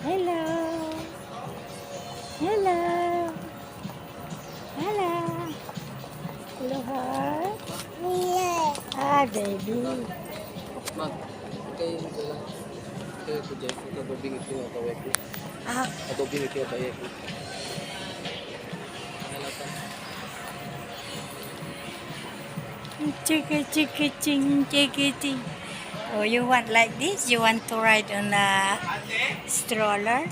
Hello. Hello. Hello. Hello, heart. Ah, baby. Mag, kayo ito lang. Kayo ko dyan. Katubing ito yung kaway ko. Ah, Katubing ito yung kaway ko. Halatan. chiki chiki ching chiki ching. Oh, you want like this? You want to ride on a stroller?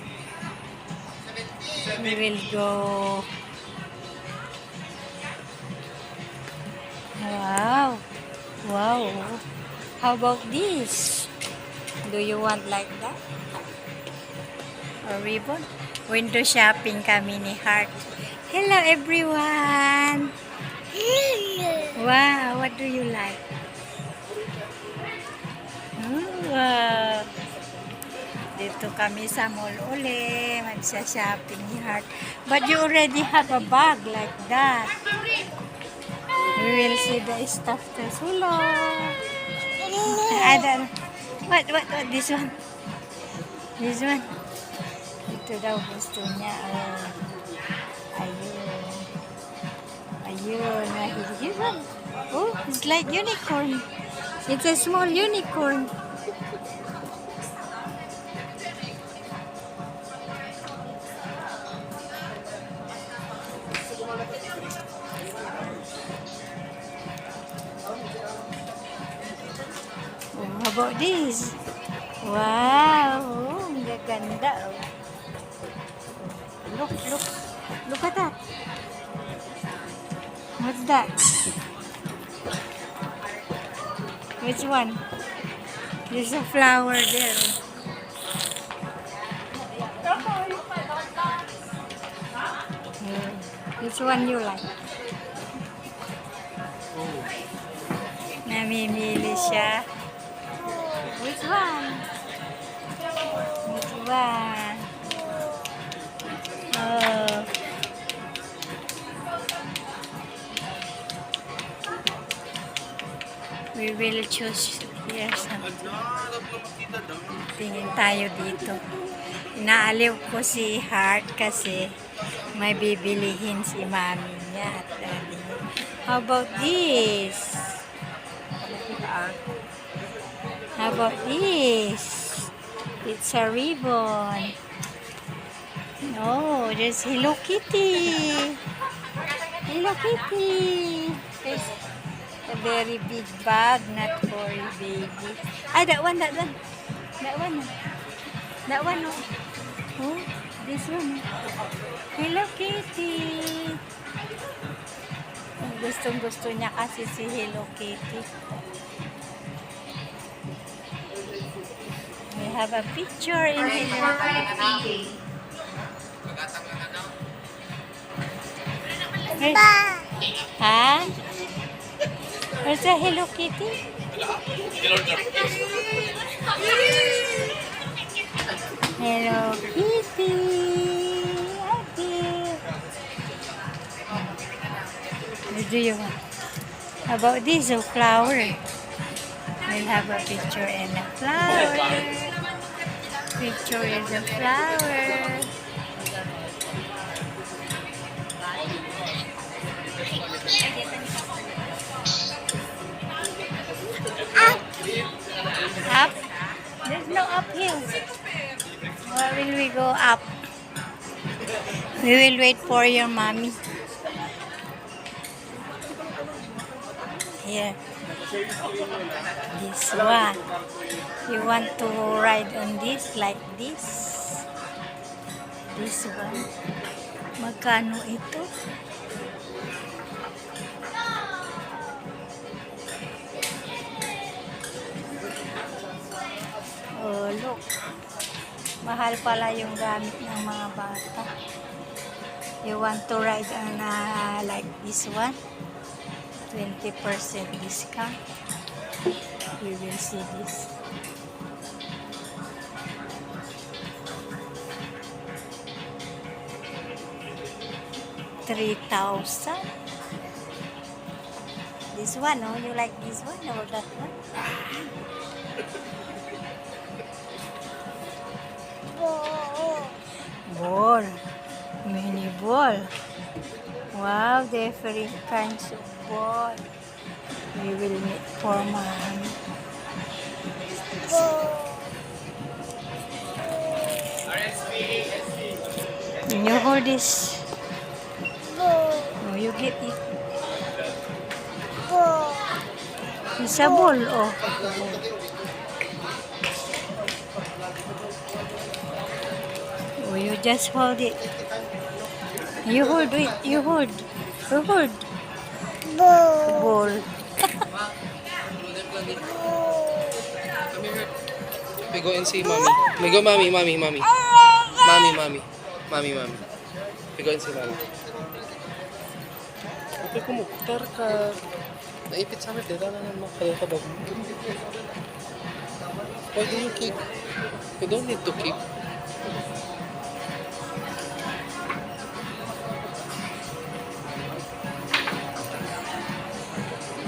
We will go. Wow. Wow. How about this? Do you want like that? Or ribbon? Window shopping kami ni Heart. Hello everyone! Wow, what do you like? Wow. Dito kami sa mall uli. Magsha-shopping ni Heart. But you already have a bag like that. We will see the stuff test. Hello! I don't know. What, this one? This one? Ito daw gusto niya. Oh. Ayun. Ayun. This one. Oh, it's like unicorn. It's a small unicorn. Oh, how about this? Wow. Oh, ang gaganda. Oh. Look. Look at that. What's that? Which one? There's a flower there. Which one you like? Namimili siya. Which one? Which one? Oh. We will choose here something. Tingin tayo dito. Inaaliw ko si Heart kasi may bibilihin si mami niya at daddy niya. How about this? How about this? It's a ribbon. No, there's Hello Kitty. Hello Kitty. There's a very big bag, not for a baby. Ah, that one. That one, oh. Oh, this one. Hello Kitty. Gustong-gusto niya kasi si Hello Kitty. We have a picture in Hello Kitty. Ha? Where's the Hello Kitty? Hello Kitty. What do you want? How about this? A flower. We'll have a picture and a flower. Picture is a flower. Up? There's no uphill. Where will we go up? We will wait for your mommy. Here. This one. You want to ride on this like this? This one. Magkano ito? Oh, look. Mahal pala yung gamit ng mga bata. You want to ride on like this one? 20% discount. We will see this. $3,000. This one, oh, you like this one or that one? Oh. different kinds of boy. We will meet for man. When you hold this, oh, you get it. It's a ball, oh. Oh, you just hold it. You hold it. You hold. You hold. Ball. We go and see mommy. We go mommy. Mommy. We go and see mommy. Ate ko muktar ka. Naipit sa amin. Dito na naman kaya ka ba? Why do you kick? You don't need to kick.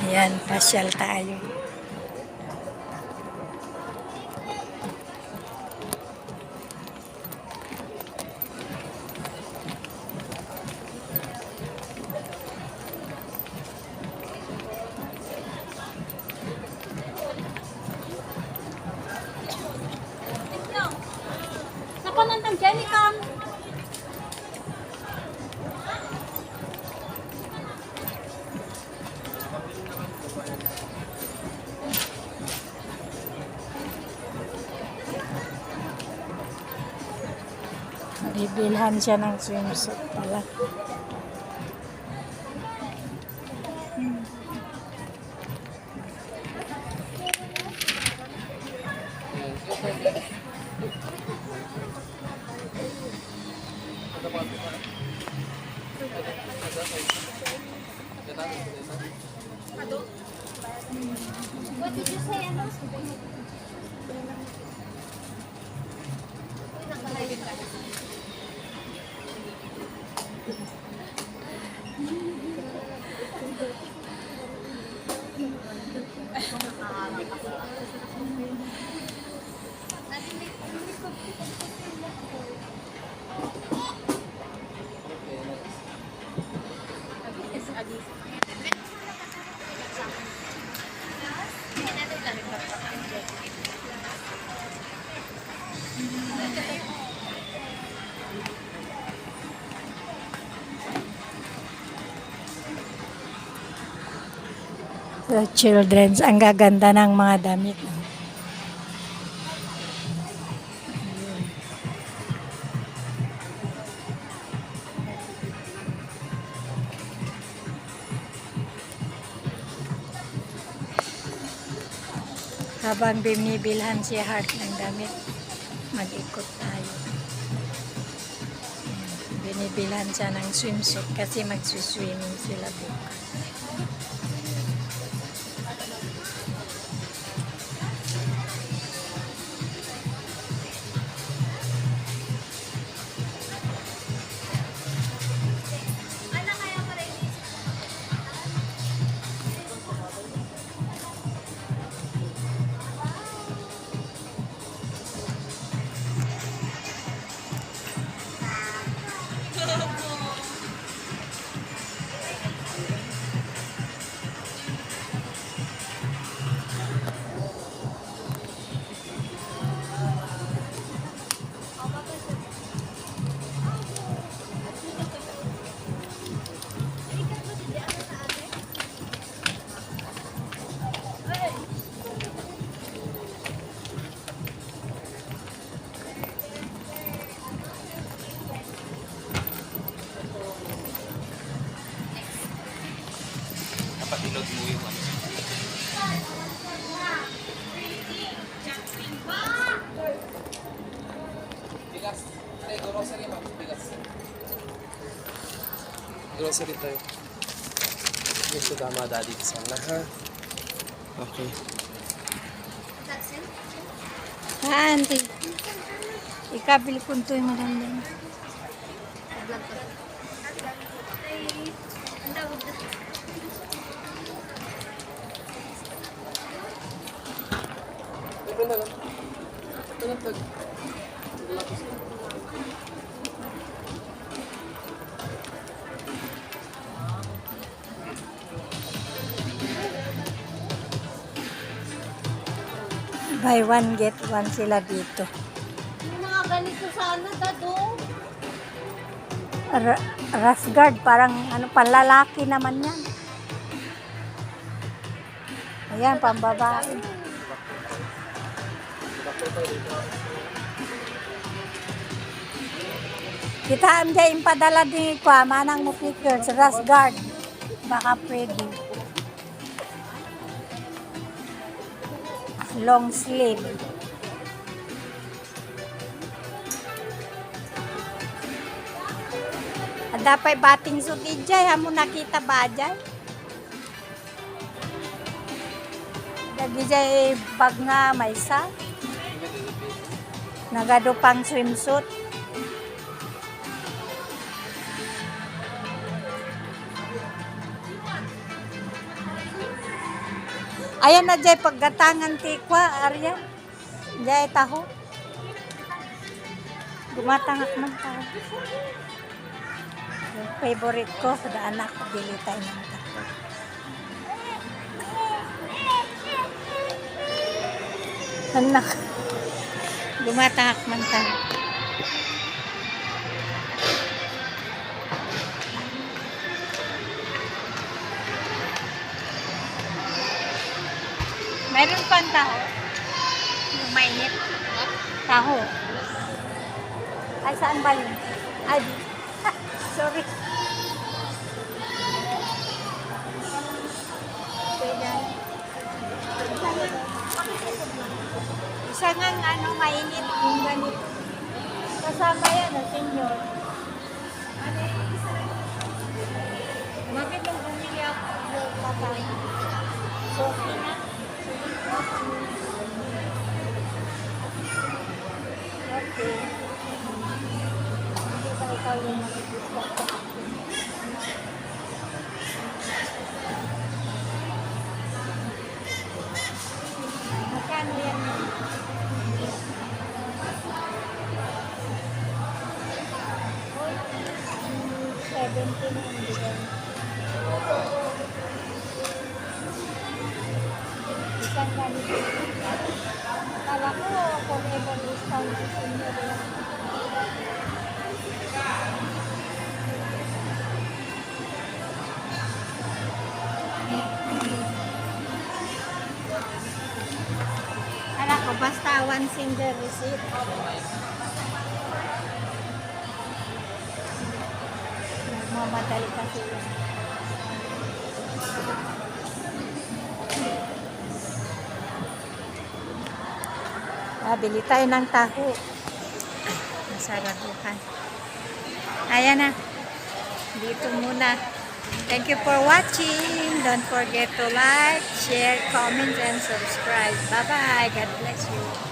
Ayan, pasyal tayo. Napanantang Jenny Kang. Bibilhan siya ng swimsuit pala. What did you say, ano? The children's, ang gaganda ng mga damit. Habang binibilhan si Heart ng damit, mag-ikot tayo. Binibilhan siya ng swimsuit kasi magsuswimming sila bukas. Patilog mo yung ano. Bigas. Ay, grocery ba? Bigas. Grocery tayo. Gusto tama daddy sana ha. Okay. Ha, auntie? Ikabili punto yung maganda. Ito na lang. Ito na tag. Buy one, get one sila dito. Yung mga ganito sana, dado. Rasguard, parang ano, panlalaki naman yan. Ayan, pambabae. Kita am dyan impadala din ko, manang mo pictures, Rasguard. Baka pwede. Long sleeve. Dapat bating suit ijay, hamo nakita ba dyan? Lagi jay bag nga may sa. Nagado pang swimsuit. Ayan na jay paggatangan tikwa, Arya. Jay taho. Gumatangak man taho. Yung favorite ko, sa anak ko, bili tayo ng taho. Anak. Gumatangak man taho. Meron pang taho. Yung mainit. Taho. Ay, saan ba yun? Ay, sorry. Isa nga ano, mainit yung ganito. Kasama yan, senyor. Bakit yung bumili ako ng patay? Okay na? Okay. Hindi ba ikaw yung mag-discuss sa akin? Magkano yan? 17 na hindi ba? Isang ganito. Akala ko forever discount sa senior lang. Akala ko basta one single receipt. Mamadali kasi yun. Bili tayo ng taho. Masaraduhan. Ayan na. Dito muna. Thank you for watching. Don't forget to like, share, comment, and subscribe. Bye-bye. God bless you.